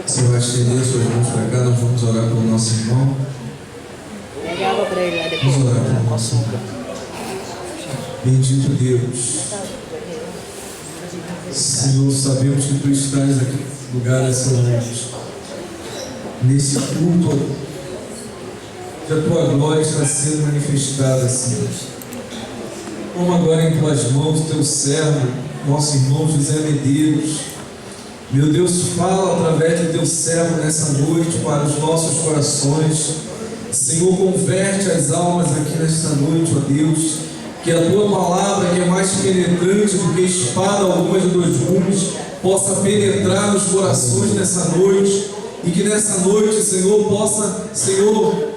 Você vai estender suas mãos para cá, nós vamos orar pelo nosso irmão. Vamos orar pelo nosso irmão. Bendito Deus, Senhor, sabemos que Tu estás aqui no lugar dessa noite, nesse culto, que a Tua glória está sendo manifestada, Senhor. Como agora em Tuas mãos, Teu servo, nosso irmão José Medeiros, meu Deus, fala através do Teu servo nessa noite para os nossos corações. Senhor, converte as almas aqui nesta noite, ó Deus. Que a Tua palavra, que é mais penetrante do que espada alguma de dois gumes, possa penetrar nos corações nessa noite. E que nessa noite, Senhor, possa, Senhor,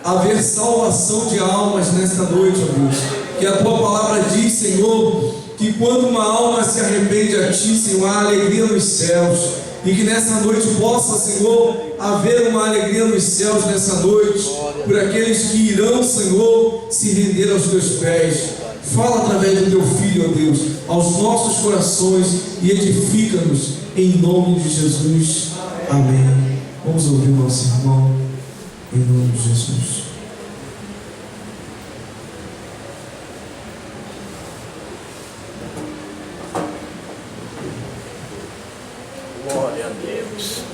haver salvação de almas nesta noite, ó Deus. Que a Tua palavra diz, Senhor, que quando uma alma se arrepende a Ti, Senhor, há alegria nos céus. E que nessa noite possa, Senhor, haver uma alegria nos céus nessa noite, por aqueles que irão, Senhor, se render aos Teus pés. Fala através do Teu Filho, ó Deus, aos nossos corações e edifica-nos em nome de Jesus. Amém. Vamos ouvir o nosso irmão em nome de Jesus. Glória a Deus.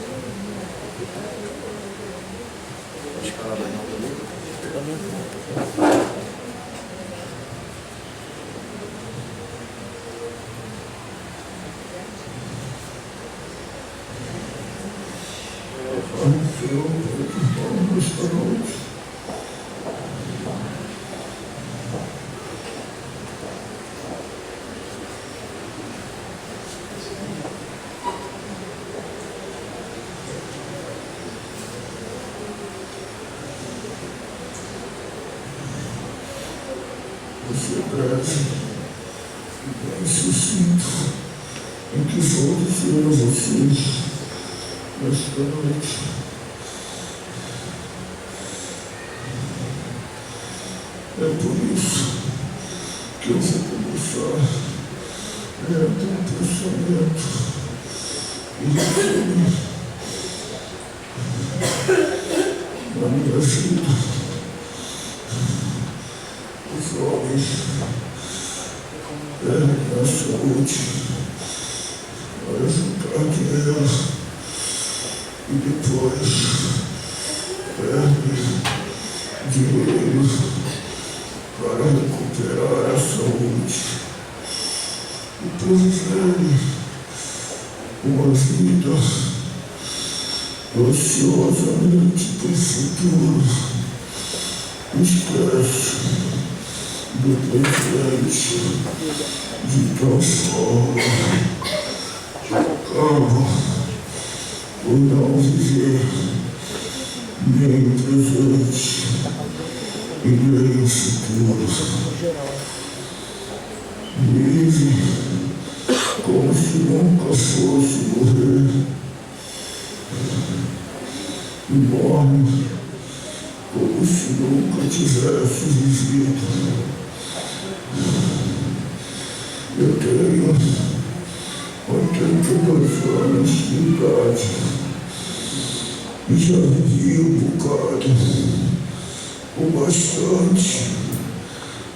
Você é breve e bem sucinto em que vou dizer a vocês nesta noite. É por isso que eu vou começar lendo um pensamento que refere na minha vida. Os homens perdem a saúde para juntar dinheiro e depois perdem dinheiro para recuperar a saúde. E por viverem uma vida ociosamente para o futuro, esquece do presente de tal forma que acabam por não viver nem o presente e nem o futuro. Vive como se nunca fosse morrer e morre como se nunca tivesse vivido. Eu tenho 82 anos de idade e já vivi um bocado, o bastante,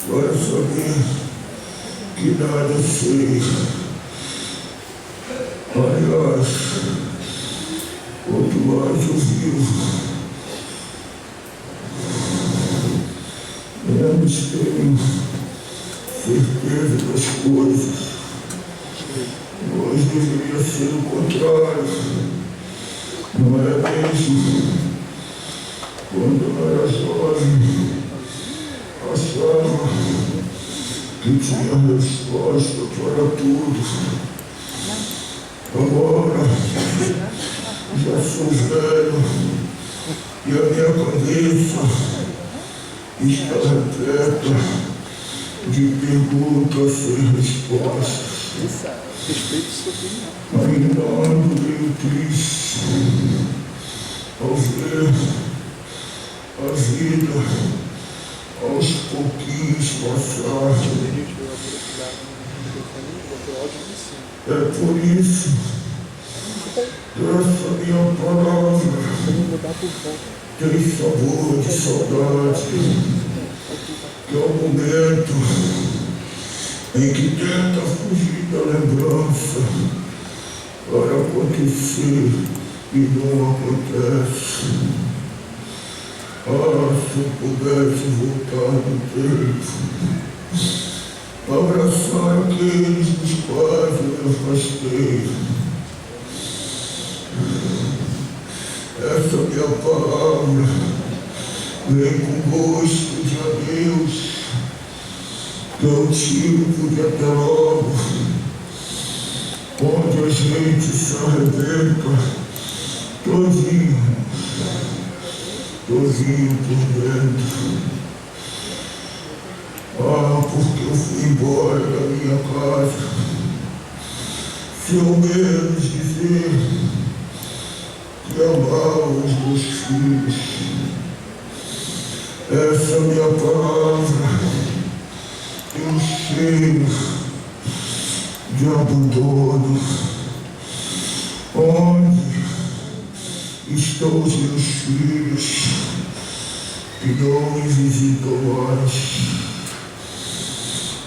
para saber que nada sei. Aliás, quanto mais eu vivo, menos tenho certeza das coisas. Hoje deveria ser o contrário, não é mesmo? Quando eu era jovem, achava que tinha resposta para tudo. Agora, já sou velho e a minha cabeça está repleta de perguntas sem respostas. Ainda ando meio triste ao ver a vida aos pouquinhos passar. É por isso que essa minha palavra tem sabor de saudade, que é o momento em que tenta fugir da lembrança para acontecer e não acontece. Ah, se eu pudesse voltar no tempo, abraçar aqueles dos quais eu me afastei. Essa minha palavra vem com gosto de adeus, que é o tipo de até logo, onde a gente se arrebenta todinho por dentro. Ah, porque eu fui embora da minha casa, se ao menos dizer que amava os meus filhos. Essa minha palavra tem um cheiro de abandono. Onde estão os meus filhos que não me visitam mais?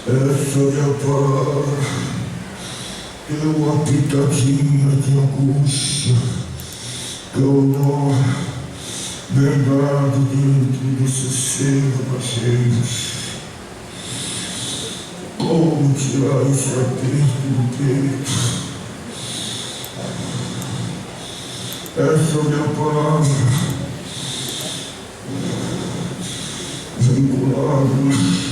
Essa minha palavra tem uma pitadinha de angústia, que é o nó bem dado dentro desse seio baixeiros. Como tirar esse aperto do peito? Essa minha palavra vem com lágrimas.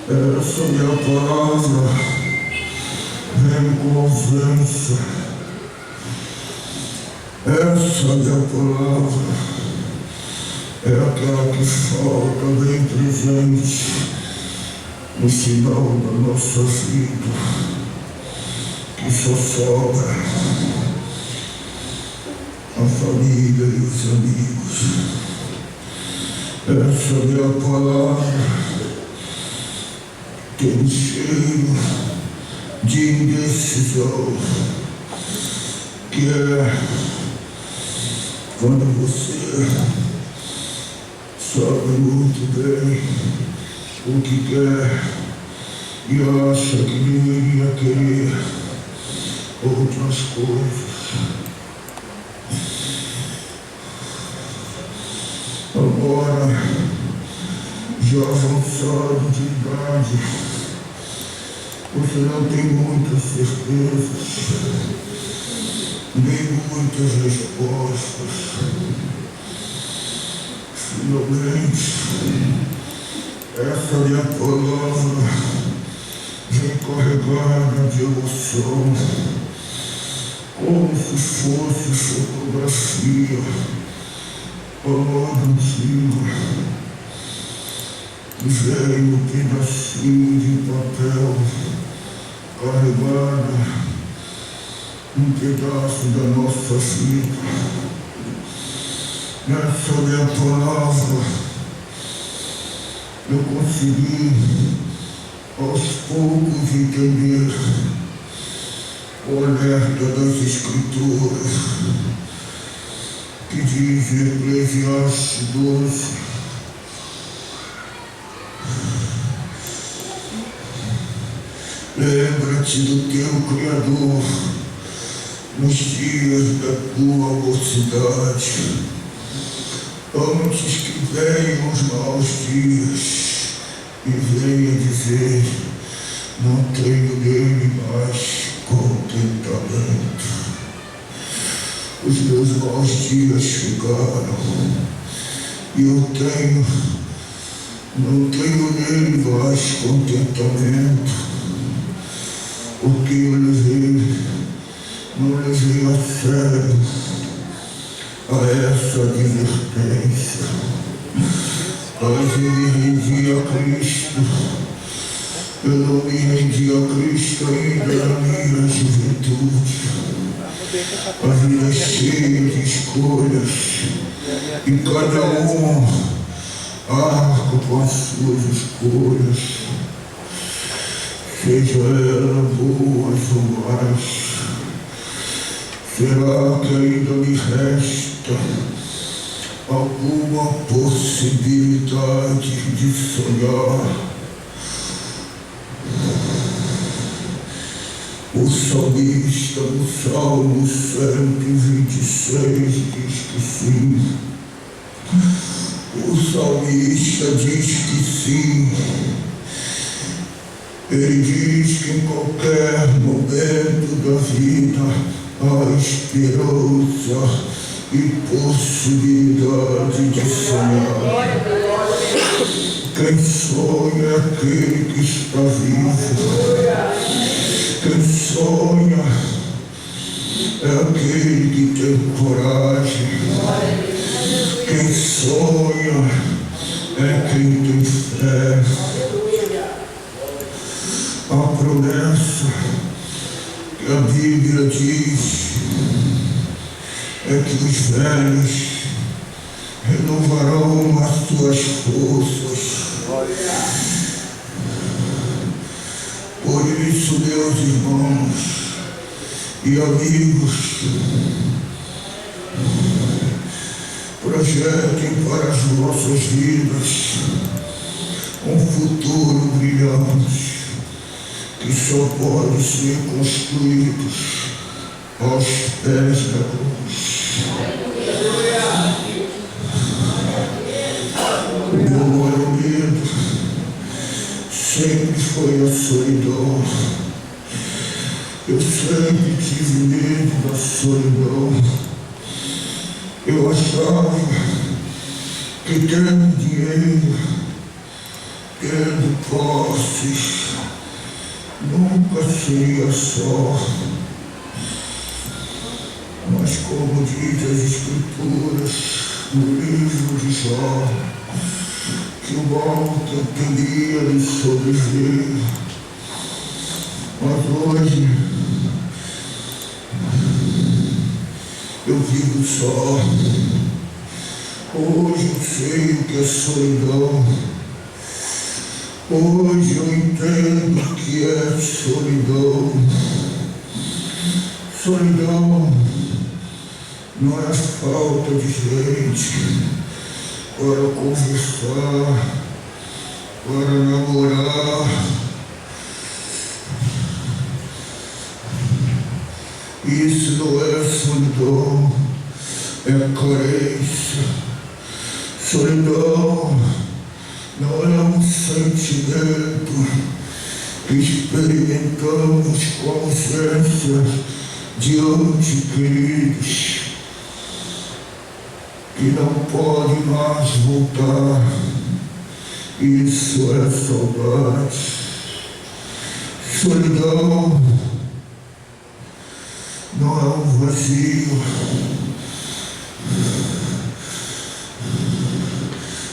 Essa minha palavra vem com ausência. Essa minha palavra é aquela que falta bem presente no final da nossa vida, que só sobra a família e os amigos. Essa minha palavra tem um cheiro de indecisão, que é quando você sabe muito bem o que quer e acha que deveria querer outras coisas. Agora, já avançado de idade, você não tem muitas certezas, nem muitas respostas. Finalmente, essa minha palavra vem carregada de emoção, como se fosse fotografia, palavra antiga. Veio um pedacinho de papel carregado, um pedaço da nossa vida. Nessa minha palavra eu consegui aos poucos entender o alerta das Escrituras que diz em Eclesiastes 12: lembra-te do teu Criador nos dias da tua mocidade, antes que venham os maus dias e venha dizer: não tenho nele mais contentamento. Os meus maus dias chegaram e eu não tenho nele mais contentamento, porque eu não levei a sério a essa advertência. Mas eu me rendi a Cristo. Eu não me rendi a Cristo ainda na minha juventude. A vida é cheia de escolhas e cada um arca com as suas escolhas. Se seja ela boa ou mais, será que ainda me resta alguma possibilidade de sonhar? O salmista no Salmo 126 diz que sim. O salmista diz que sim. Ele diz que em qualquer momento da vida há esperança e possibilidade de sonhar. Quem sonha é aquele que está vivo. Quem sonha é aquele que tem coragem. Quem sonha é quem tem fé. A promessa que a Bíblia diz é que os velhos renovarão as suas forças. Por isso, meus irmãos e amigos, projetem para as vossas vidas um futuro brilhante que só pode ser construído aos pés da cruz. O meu maior medo sempre foi a solidão. Eu sempre tive medo da solidão. Eu achava que tendo dinheiro, tendo posses, nunca seria só. Mas como diz as Escrituras no livro de Jó, que o mal teria de sobreviver. Mas hoje eu vivo só. Hoje eu sei o que é solidão. Hoje eu entendo o que é solidão. Solidão não é falta de gente para conversar, para namorar. Isso não é solidão, é carência. Solidão não é um sentimento que experimentamos com ausência de entes queridos, que não pode mais voltar. Isso é saudade. Solidão não é um vazio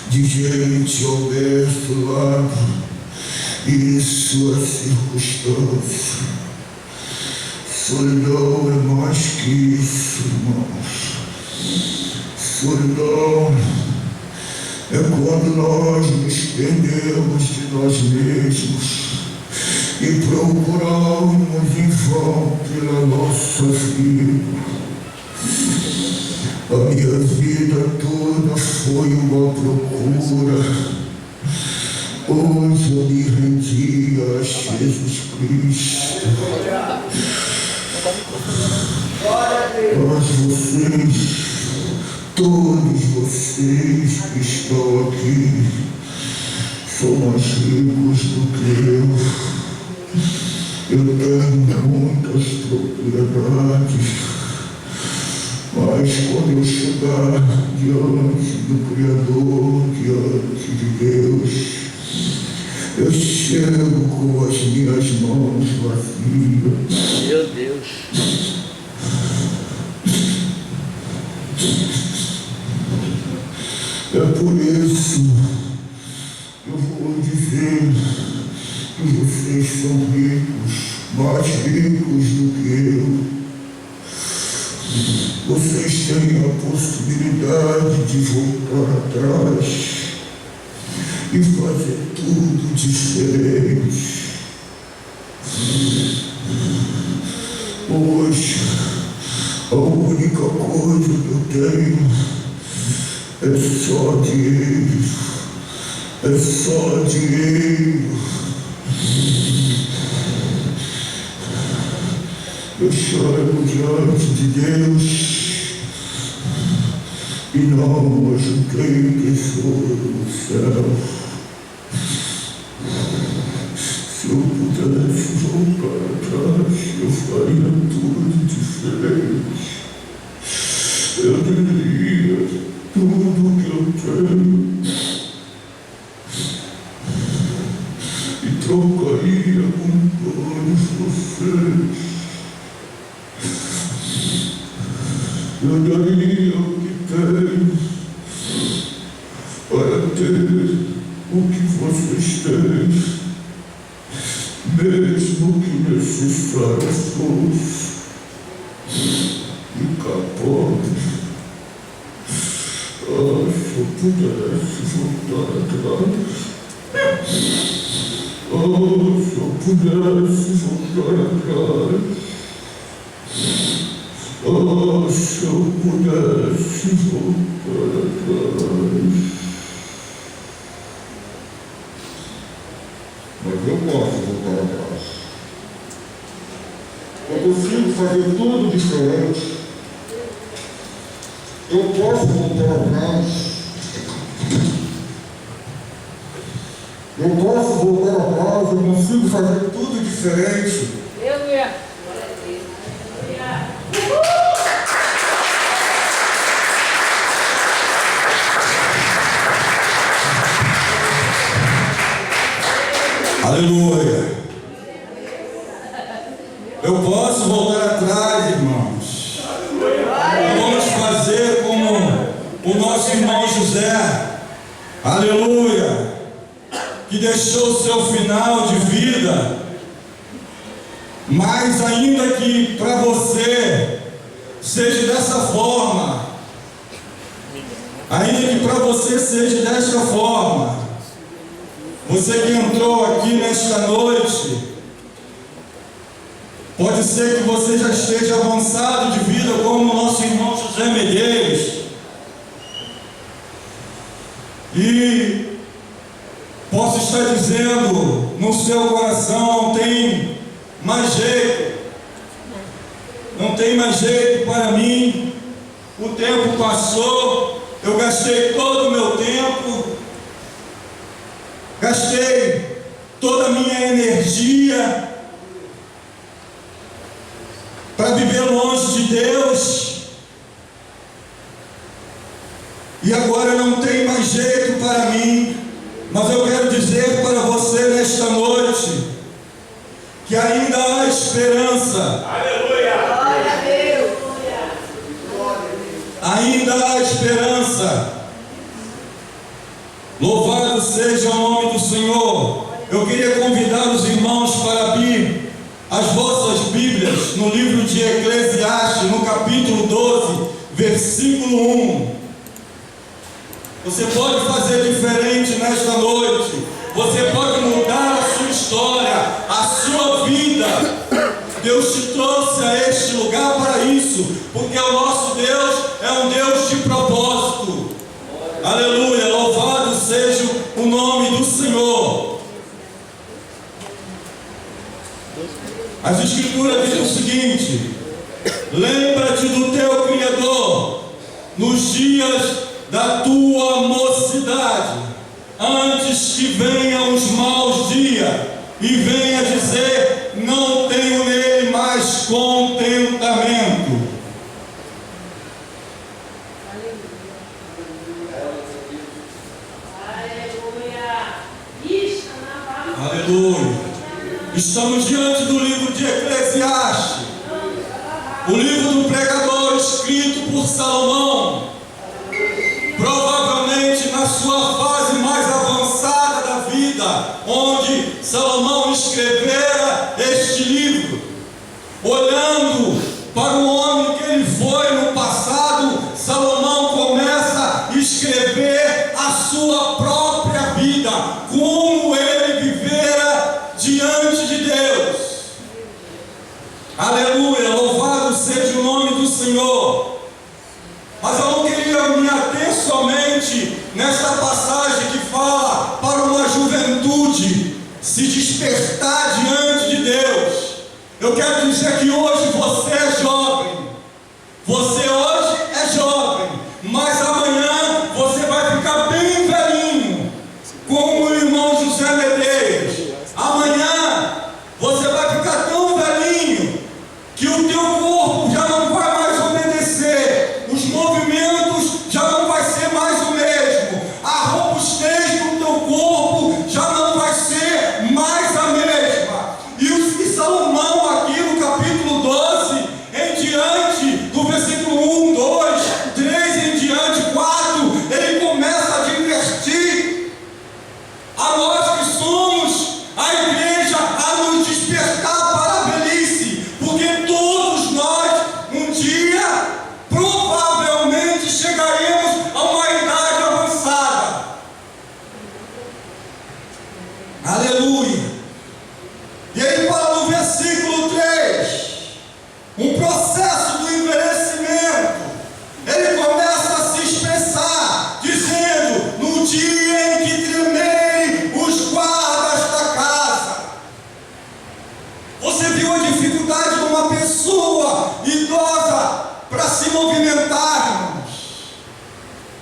de gente ao mesmo lado e sua circunstância. Solidão é mais que isso, irmãos. Solidão é quando nós nos perdemos de nós mesmos e procuramos em vão pela nossa vida. A minha vida toda foi uma procura. Hoje eu me rendi a Jesus Cristo. Mas vocês, todos vocês que estão aqui, são mais ricos do que eu. Eu tenho muitas propriedades, mas quando eu chegar diante do Criador, diante de Deus, eu chego com as minhas mãos vazias. Meu Deus. É por isso que eu vou dizer que vocês são ricos, mais ricos do que eu. Vocês têm a possibilidade de voltar atrás e fazer tudo diferente. É só dinheiro. É só dinheiro. Eu choro diante de Deus e não ajudei pessoas no céu. Se eu pudesse voltar atrás, eu faria tudo diferente. Eu daria tudo que eu tenho e trocaria com todos vocês. Eu daria o que tenho para ter o que vocês têm, mesmo que necessário fosse ficar pobre. Ah, se eu pudesse voltar atrás. Oh, se eu pudesse voltar atrás. Oh, se eu pudesse voltar atrás. Mas eu posso voltar atrás. Eu consigo fazer tudo diferente. Eu posso voltar atrás. Eu posso voltar atrás, eu consigo fazer tudo diferente. Aleluia! Eu posso voltar atrás, irmãos. Vamos fazer como o nosso irmão José. Aleluia! Que deixou o seu final de vida. Mas ainda que para você seja dessa forma, ainda que para você seja desta forma, você que entrou aqui nesta noite, pode ser que você já esteja avançado de vida como o nosso irmão José Medeiros, e posso estar dizendo no seu coração: não tem mais jeito, não tem mais jeito para mim, o tempo passou, eu gastei todo o meu tempo, gastei toda a minha energia para viver longe de Deus, e agora não tem mais jeito para mim. Mas eu quero dizer para você nesta noite que ainda há esperança. Aleluia! Glória a Deus! Ainda há esperança. Louvado seja o nome do Senhor. Eu queria convidar os irmãos para abrir as vossas Bíblias no livro de Eclesiastes, no capítulo 12, versículo 1. Você pode fazer diferente nesta noite. Você pode mudar a sua história, a sua vida. Deus te trouxe a este lugar para isso, porque o nosso Deus é um Deus de propósito. Aleluia, louvado seja o nome do Senhor. As Escrituras dizem o seguinte: lembra-te do teu Criador nos dias da tua mocidade, antes que venham os maus dias e venha dizer: não tenho nele mais contentamento. Aleluia. Estamos diante do livro de Eclesiastes, o livro do pregador escrito por Salomão, provavelmente na sua fase mais avançada da vida, onde Salomão escrevera este livro, olhando para o homem que ele foi no passado. Salomão começa a escrever a sua própria vida, como ele vivera diante de Deus. Aleluia, louvado seja o nome do Senhor. Mas eu não queria me ater somente nesta passagem que fala para uma juventude se despertar diante de Deus. Eu quero dizer que hoje você é jovem, você hoje é jovem, mas amanhã você vai ficar bem velhinho, como o irmão José Medeiros. Amanhã você vai ficar tão velhinho que o teu corpo já não vai mais obedecer, os movimentos já não vai ser mais o mesmo, a robustez do teu corpo já não vai ser mais a mesma. E Salomão aqui no capítulo 12 em diante, do versículo 1, 2, 3 em diante, 4, ele começa a advertir a nós que somos a igreja a nos despertar para a velhice, porque todos nós um dia provavelmente chegaremos a uma idade avançada. Aleluia! E aí fala no versículo 3, um processo do envelhecimento. Ele começa a se expressar, dizendo: no dia em que tremerem os guardas da casa. Você viu a dificuldade de uma pessoa idosa para se movimentar, irmãos?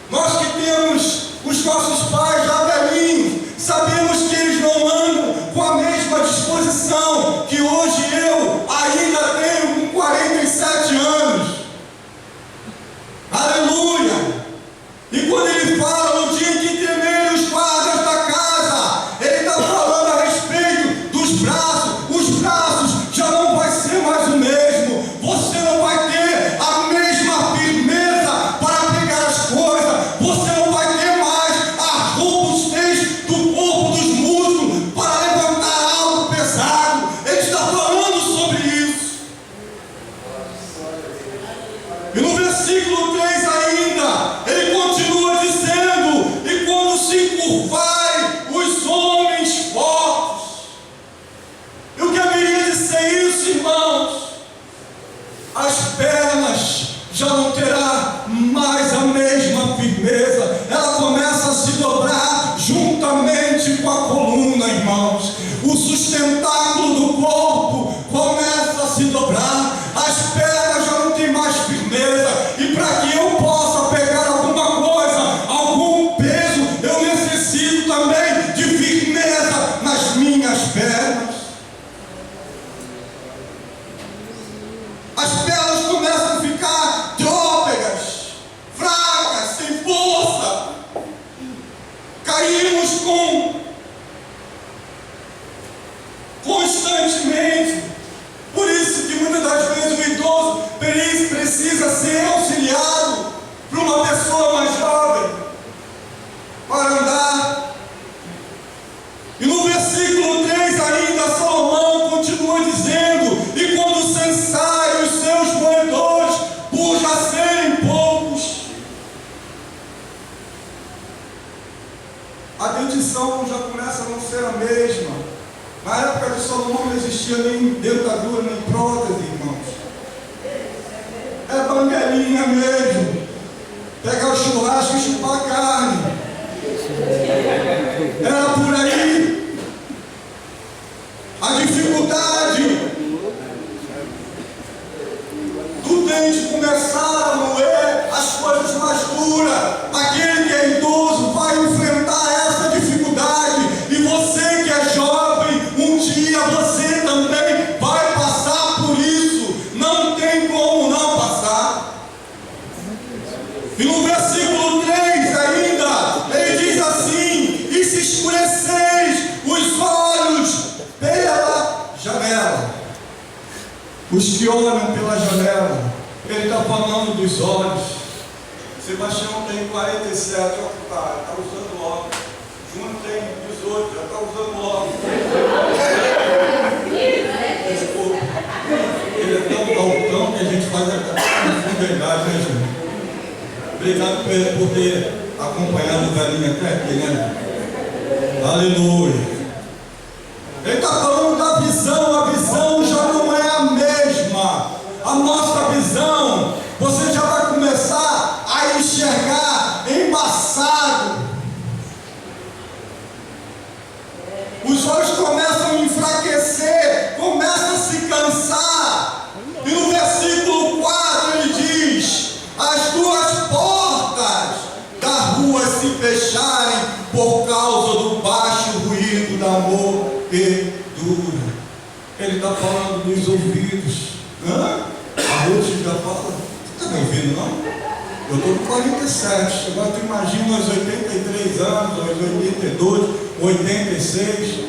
Nós que temos os nossos pais já velhinhos, sabemos que eles não andam com a mesma disposição que hoje eu ainda tenho com 47 anos. Aleluia! E quando ele fala no dia em que tremerem os guardas da casa, ele está falando a respeito dos braços. Os braços já não vai ser mais o mesmo. Você não vai ter a mesma firmeza para pegar as coisas. Você não vai ter mais a robustez do corpo, dos músculos para levantar algo pesado. Ele está falando sobre isso. E no versículo 3 ainda, ele continua dizendo: e quando se encurvarem os homens fortes. E o que haveria de ser isso, irmãos? As pernas já não terá mais a mesma firmeza, ela começa a se dobrar juntamente com a coluna, irmãos. O sustentáculo do corpo começa a se dobrar, as pernas já não têm mais firmeza, e para que eu possa pegar alguma coisa, algum peso, eu necessito também de firmeza nas minhas pernas. As pernas começam a ficar trópegas, fracas, sem força. Caímos constantemente. Por isso que muitas das vezes o idoso precisa ser auxiliado por uma pessoa mais jovem para andar. E no versículo 3 ainda, Salomão continua dizendo: e quando cessarem os seus moedores, por já serem poucos. A dentição já começa a não ser a mesma. Na época de Salomão não existia nem dentadura, nem prótese, irmãos. É banguelinha mesmo. Pegar o churrasco e chupar a carne. Era por aí. A dificuldade do dente começar a moer as coisas mais duras. Aquele que é idoso vai enfrentar essa dificuldade. E você que é jovem, um dia você também vai passar por isso. Não tem como não passar. E no versículo 3 ainda, ele diz assim: e se escureceis os olhos pela janela. Os que olham pela janela, ele está falando dos olhos. Sebastião tem 47, está usando óculos. Júnior tem 18, já está usando óculos. Desculpa. Ele é tão altão que a gente faz a verdade, né, Júnior? Obrigado por ter acompanhado o velhinho até aqui, né? Aleluia. Ele está falando da visão. A visão já não é a mesma. A nossa visão, você já vai começar a enxergar embaçado. dura. Ele está falando dos ouvidos. A Ruth já fala. Você está me ouvindo, não? Eu estou com 47. Agora tu imagina aos 83 anos, aos 82, 86,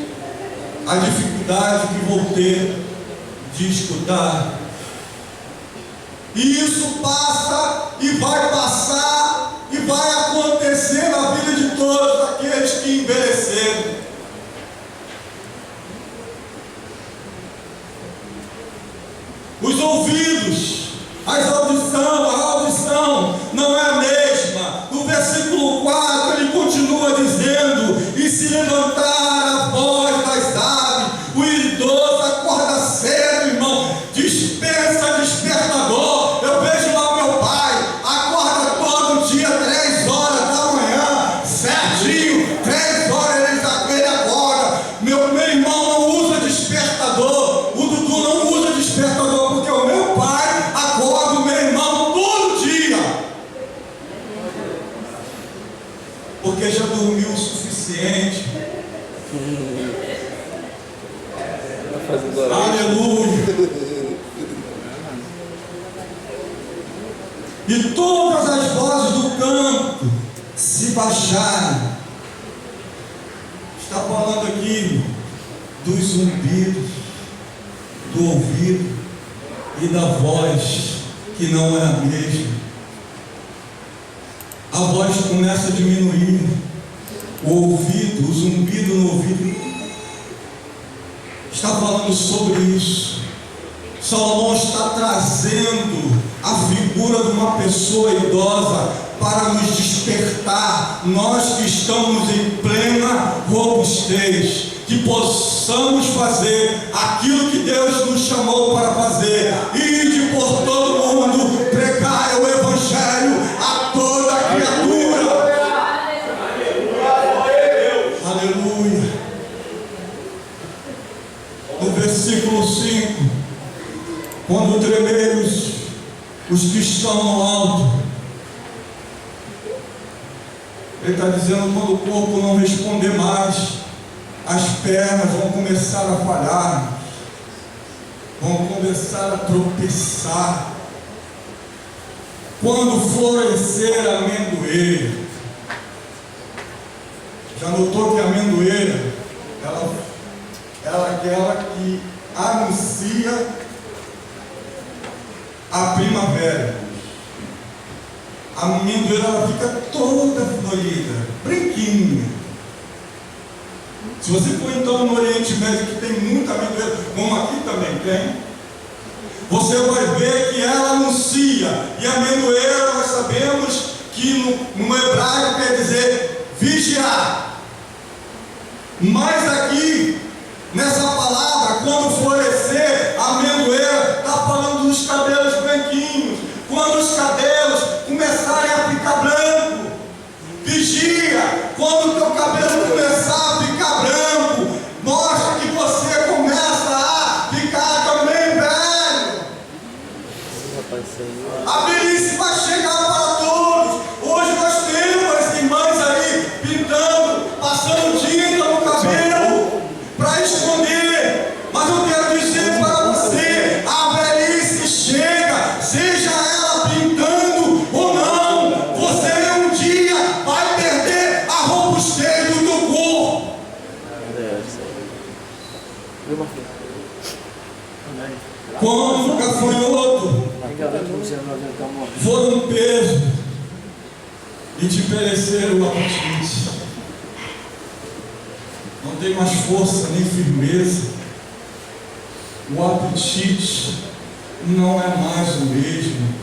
a dificuldade que vou ter de escutar. E isso passa e vai passar e vai acontecer na vida de todos aqueles que envelheceram. Os ouvidos, a audição não é a mesma. No versículo 4 ele continua dizendo: e se levantar a voz das aves, o idoso acorda cedo, irmão, dispensa despertador. Eu vejo lá o meu pai, acorda todo dia 3 horas da manhã, certinho, 3 horas ele acorda. Meu irmão não usa despertador, o Dudu não usa despertador, porque o meu pai acorda o meu irmão todo dia, porque já dormiu o suficiente. Aleluia. E todas as vozes do campo se baixarem. Está falando aqui dos zumbidos, do ouvido e da voz que não é a mesma. A voz começa a diminuir, o ouvido, o zumbido no ouvido. Está falando sobre isso. Salomão está trazendo a figura de uma pessoa idosa para nos despertar, nós que estamos em plena robustez, que possamos fazer aquilo que Deus nos chamou para fazer, ide por todo mundo, pregai o Evangelho a toda criatura. Aleluia. No versículo 5, quando tremerem os que estão no alto, ele está dizendo: quando o corpo não responder mais, as pernas vão começar a falhar, vão começar a tropeçar. Quando florescer a amendoeira, já notou que a amendoeira, ela é aquela que anuncia a primavera. A amendoeira, ela fica toda florida, branquinha. Se você for então no Oriente Médio, que tem muita amendoeira, como aqui também tem, você vai ver que ela anuncia. E a amendoeira, nós sabemos que no hebraico quer dizer vigiar. Mas aqui, nessa palavra, quando florescer a amendoeira, está falando dos cabelos branquinhos. Quando os cabelos começarem a ficar branco, vigia. Quando o teu cabelo começar a ficar branco, mostra que você começa a ficar também velho. A velhice vai chegar para todos. Hoje nós temos as irmãs aí pintando, passando tinta no cabelo para esconder. Mas eu quero dizer para você, a velhice chega, seja ela pintando ou não. Você um dia vai perder a robustez do teu corpo. Como o gafanhoto for um peso e te perecer o apetite, não tem mais força nem firmeza, o apetite não é mais o mesmo.